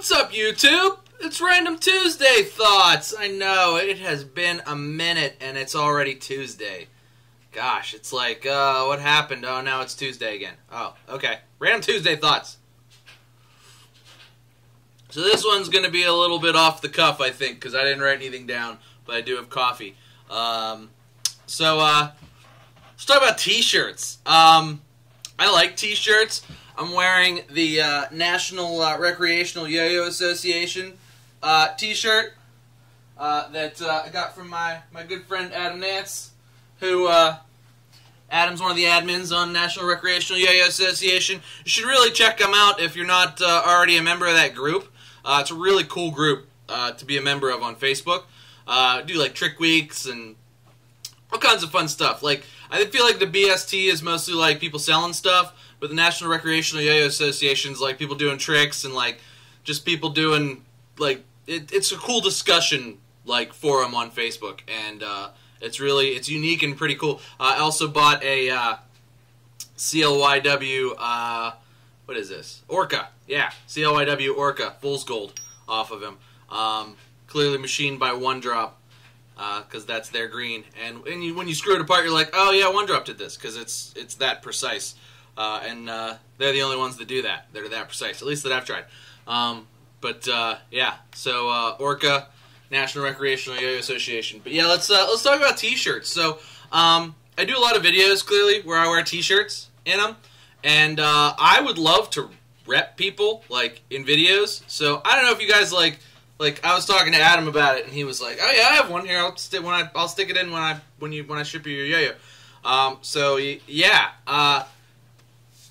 What's up, YouTube? It's Random Tuesday Thoughts. I know, it has been a minute and it's already Tuesday. Gosh, it's like, what happened? Oh, now it's Tuesday again. Oh, okay. Random Tuesday Thoughts. So this one's going to be a little bit off the cuff, I think, because I didn't write anything down, but I do have coffee. Let's talk about T-shirts. I like T-shirts. I'm wearing the National Recreational Yo-Yo Association T-shirt that I got from my good friend Adam Nance, who Adam's one of the admins on National Recreational Yo-Yo Association. You should really check them out if you're not already a member of that group. It's a really cool group to be a member of on Facebook. Do like trick weeks and all kinds of fun stuff. Like, I feel like the BST is mostly like people selling stuff, but the National Recreational Yo-Yo Association is like people doing tricks and like just people doing like it's a cool discussion like forum on Facebook, and it's unique and pretty cool. I also bought a CLYW what is this? Orca. Yeah, CLYW Orca Fool's Gold off of him. Clearly machined by One Drop. Because that's their green, and when you screw it apart, you're like, oh yeah, One Drop did this, because it's that precise, and they're the only ones that do that. They're that precise, at least that I've tried. Yeah, so Orca, National Recreational Yo-Yo Association. But yeah, let's talk about T-shirts. So I do a lot of videos, clearly, where I wear T-shirts in them, and I would love to rep people like in videos. So I don't know if you guys like I was talking to Adam about it, and he was like, "Oh yeah, I have one here. I'll stick it in when I ship you your yo-yo." So yeah, I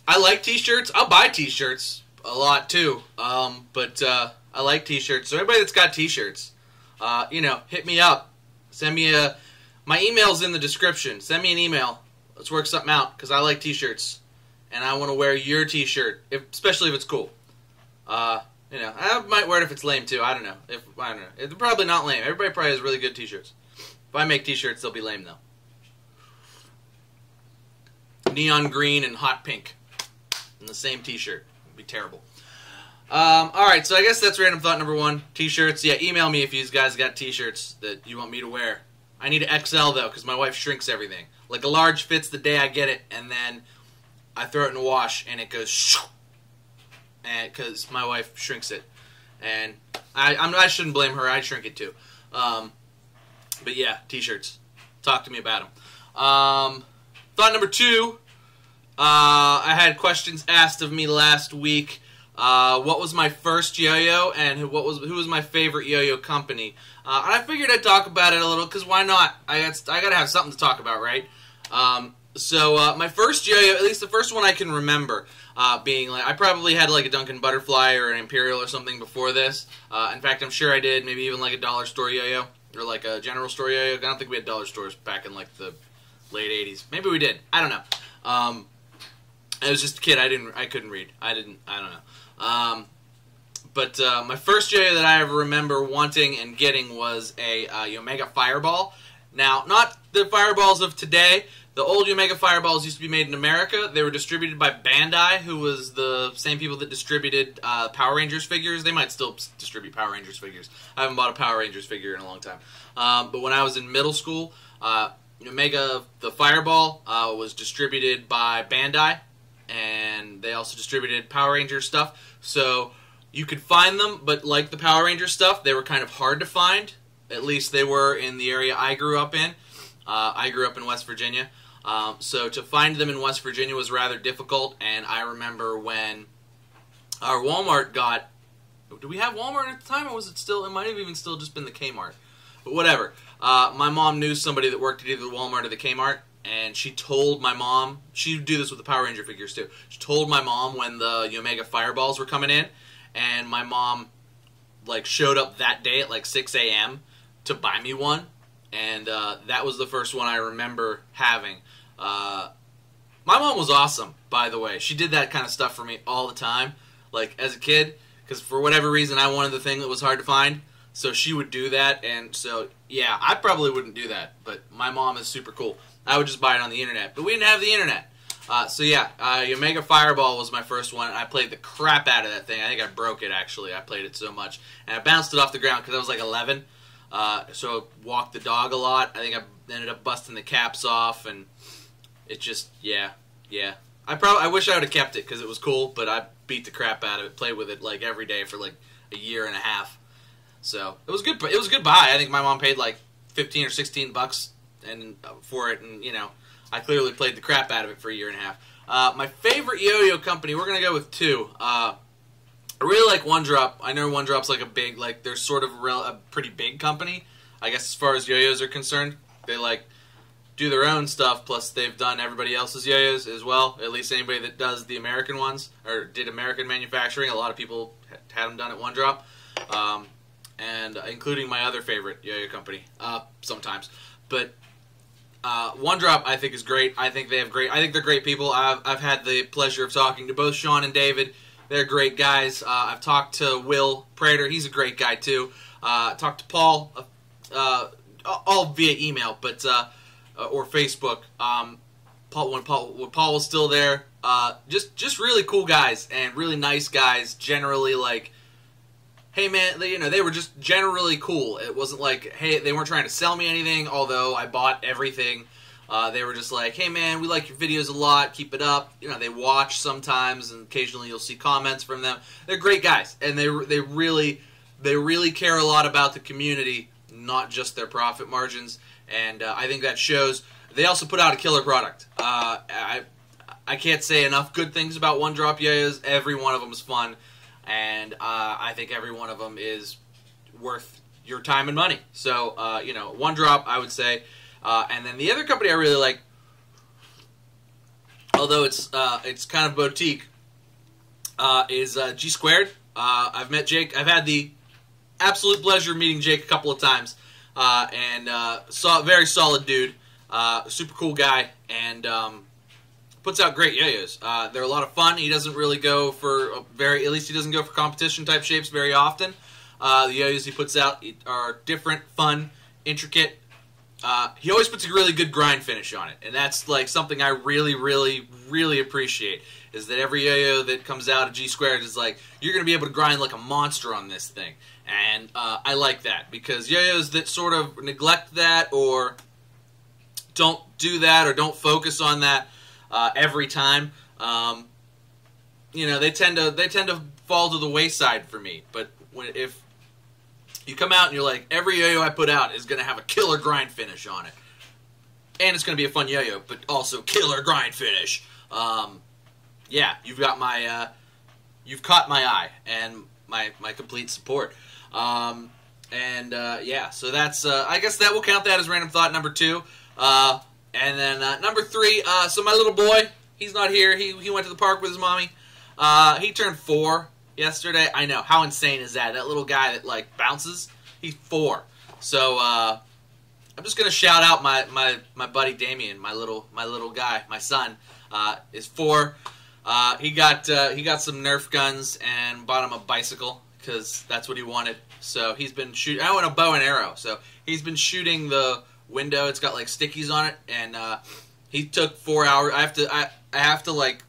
like T-shirts. I'll buy T-shirts a lot too. But I like T-shirts. So everybody that's got T-shirts, hit me up. Send me my email's in the description. Send me an email. Let's work something out, because I like T-shirts, and I want to wear your T-shirt, especially if it's cool. I might wear it if it's lame too. I don't know. It's probably not lame. Everybody probably has really good T-shirts. If I make T-shirts, they'll be lame though. Neon green and hot pink in the same T-shirt. It'd be terrible. All right, so I guess that's random thought number one. T-shirts. Yeah, email me if you guys got T-shirts that you want me to wear. I need an XL though, because my wife shrinks everything. Like a large fits the day I get it, and then I throw it in the wash, and it goes shoo. And because my wife shrinks it, and I shouldn't blame her. I shrink it too. But yeah, T-shirts. Talk to me about them. Thought number two. I had questions asked of me last week. What was my first yo-yo, and who was my favorite yo-yo company? And I figured I'd talk about it a little, because why not? I gotta have something to talk about, right? So my first yo-yo, at least the first one I can remember, being like, I probably had like a Duncan Butterfly or an Imperial or something before this. In fact, I'm sure I did, maybe even like a dollar store yo-yo, or like a general store yo-yo. I don't think we had dollar stores back in like the late 80s. Maybe we did. I don't know. I was just a kid. I couldn't read. I don't know. But my first yo-yo that I ever remember wanting and getting was a Omega Fireball. Now, not the Fireballs of today. The old Omega Fireballs used to be made in America. They were distributed by Bandai, who was the same people that distributed Power Rangers figures. They might still distribute Power Rangers figures. I haven't bought a Power Rangers figure in a long time. But when I was in middle school, Omega, the Fireball, was distributed by Bandai, and they also distributed Power Rangers stuff. So you could find them, but like the Power Rangers stuff, they were kind of hard to find. At least they were in the area I grew up in. I grew up in West Virginia. So to find them in West Virginia was rather difficult, and I remember when our Walmart got... Do we have Walmart at the time, or was it still... It might have even still just been the Kmart. But whatever. My mom knew somebody that worked at either the Walmart or the Kmart, and she told my mom... She would do this with the Power Ranger figures, too. She told my mom when the Omega Fireballs were coming in, and my mom like showed up that day at like 6 a.m. to buy me one. And that was the first one I remember having. My mom was awesome, by the way. She did that kind of stuff for me all the time, like as a kid, because for whatever reason I wanted the thing that was hard to find. So she would do that, and so yeah, I probably wouldn't do that, but my mom is super cool. I would just buy it on the internet, but we didn't have the internet. So yeah, Omega Fireball was my first one. I played the crap out of that thing. I think I broke it, actually. I played it so much. And I bounced it off the ground because I was like 11. So I walked the dog a lot. I think I ended up busting the caps off, and it just, yeah. I wish I would have kept it because it was cool, but I beat the crap out of it. Played with it like every day for like a year and a half. So it was good. It was a good buy. I think my mom paid like $15 or $16 and for it, and I clearly played the crap out of it for a year and a half. My favorite yo-yo company, we're gonna go with two. I really like One Drop. I know One Drop's like they're sort of a pretty big company, I guess, as far as yo-yos are concerned. They do their own stuff, plus they've done everybody else's yo-yos as well. At least anybody that does the American ones, or did American manufacturing. A lot of people had them done at One Drop, and including my other favorite yo-yo company, sometimes. But One Drop, I think, is great. I think they're great people. I've had the pleasure of talking to both Sean and David. They're great guys. I've talked to Will Prater. He's a great guy, too. Talked to Paul, all via email, but or Facebook. When Paul was still there. Just really cool guys and really nice guys. Generally, like, hey man, they were just generally cool. It wasn't like, hey, they weren't trying to sell me anything. Although I bought everything. They were just like, hey man, we like your videos a lot. Keep it up. They watch sometimes, and occasionally you'll see comments from them. They're great guys, and they really care a lot about the community, not just their profit margins. And I think that shows. They also put out a killer product. I can't say enough good things about One Drop yo-yos. Every one of them is fun, and I think every one of them is worth your time and money. So, One Drop, I would say. And then the other company I really like, although it's kind of boutique, is G Squared. I've met Jake. I've had the absolute pleasure of meeting Jake a couple of times, and very solid dude, super cool guy, and puts out great yo-yos. They're a lot of fun. He doesn't really go for at least he doesn't go for competition type shapes very often. The yo-yos he puts out are different, fun, intricate. He always puts a really good grind finish on it, and that's like something I really, really, really appreciate, is that every yo-yo that comes out of G Squared is like, you're going to be able to grind like a monster on this thing, and I like that, because yo-yos that sort of neglect that, or don't do that, or don't focus on that every time, they tend to fall to the wayside for me. But if you come out and you're like, every yo-yo I put out is going to have a killer grind finish on it, and it's going to be a fun yo-yo, but also killer grind finish. Yeah, you've caught my eye and my complete support. Yeah, so that's I guess that will count that as random thought number 2. And then number 3. So my little boy, he's not here. He went to the park with his mommy. He turned 4. Yesterday. I know, how insane is that? That little guy that like bounces, he's 4. So I'm just gonna shout out my buddy Damien, my little guy, my son, is 4. He got some Nerf guns and bought him a bicycle because that's what he wanted. So he's been shooting. I want a bow and arrow. So he's been shooting the window. It's got like stickies on it, and he took 4 hours. I have to like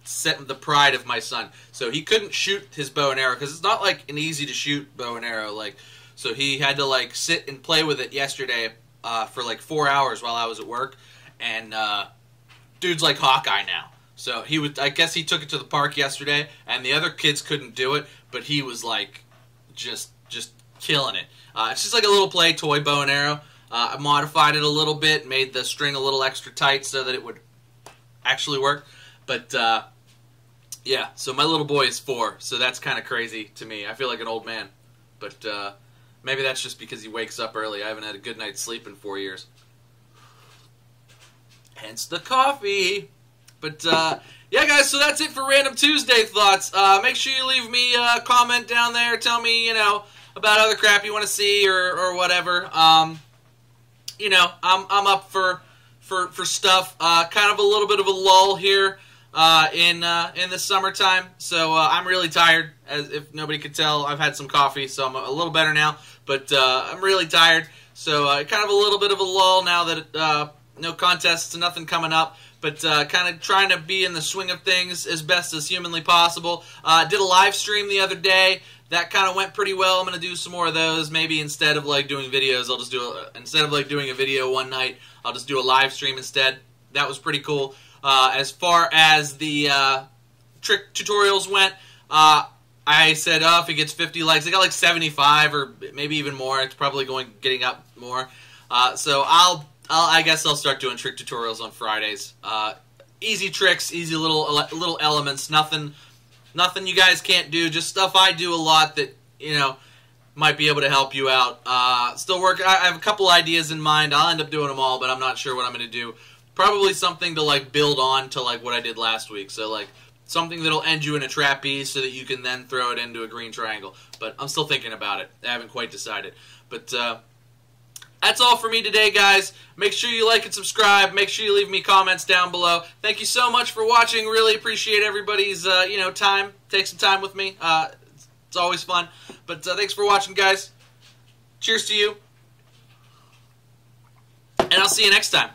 set the pride of my son. So he couldn't shoot his bow and arrow because it's not like an easy to shoot bow and arrow. Like, so he had to like sit and play with it yesterday for like 4 hours while I was at work, and dude's like Hawkeye now. So I guess he took it to the park yesterday, and the other kids couldn't do it, but he was like just killing it. It's just like a little play toy bow and arrow. I modified it a little bit, made the string a little extra tight so that it would actually work. But yeah, so my little boy is 4, so that's kind of crazy to me. I feel like an old man, but maybe that's just because he wakes up early. I haven't had a good night's sleep in 4 years. Hence the coffee. But yeah, guys, so that's it for Random Tuesday Thoughts. Make sure you leave me a comment down there. Tell me, about other crap you want to see or whatever. I'm up for stuff. Kind of a little bit of a lull here in the summertime. So I'm really tired, as if nobody could tell. I've had some coffee, so I'm a little better now. But I'm really tired. So kind of a little bit of a lull now that no contests and nothing coming up. but kind of trying to be in the swing of things as best as humanly possible. Did a live stream the other day. That kind of went pretty well. I'm going to do some more of those. Maybe instead of like doing videos, I'll just do instead of like doing a video one night, I'll just do a live stream instead. That was pretty cool. As far as the trick tutorials went, I said, if it gets 50 likes, I got like 75 or maybe even more. It's probably getting up more. So I guess I'll start doing trick tutorials on Fridays. Easy tricks, easy little elements. Nothing you guys can't do. Just stuff I do a lot that might be able to help you out. Still work. I have a couple ideas in mind. I'll end up doing them all, but I'm not sure what I'm going to do. Probably something to like build on to like what I did last week. So like something that'll end you in a trapeze so that you can then throw it into a green triangle. But I'm still thinking about it. I haven't quite decided. But that's all for me today, guys. Make sure you like and subscribe. Make sure you leave me comments down below. Thank you so much for watching. Really appreciate everybody's time. Take some time with me. It's always fun. But thanks for watching, guys. Cheers to you. And I'll see you next time.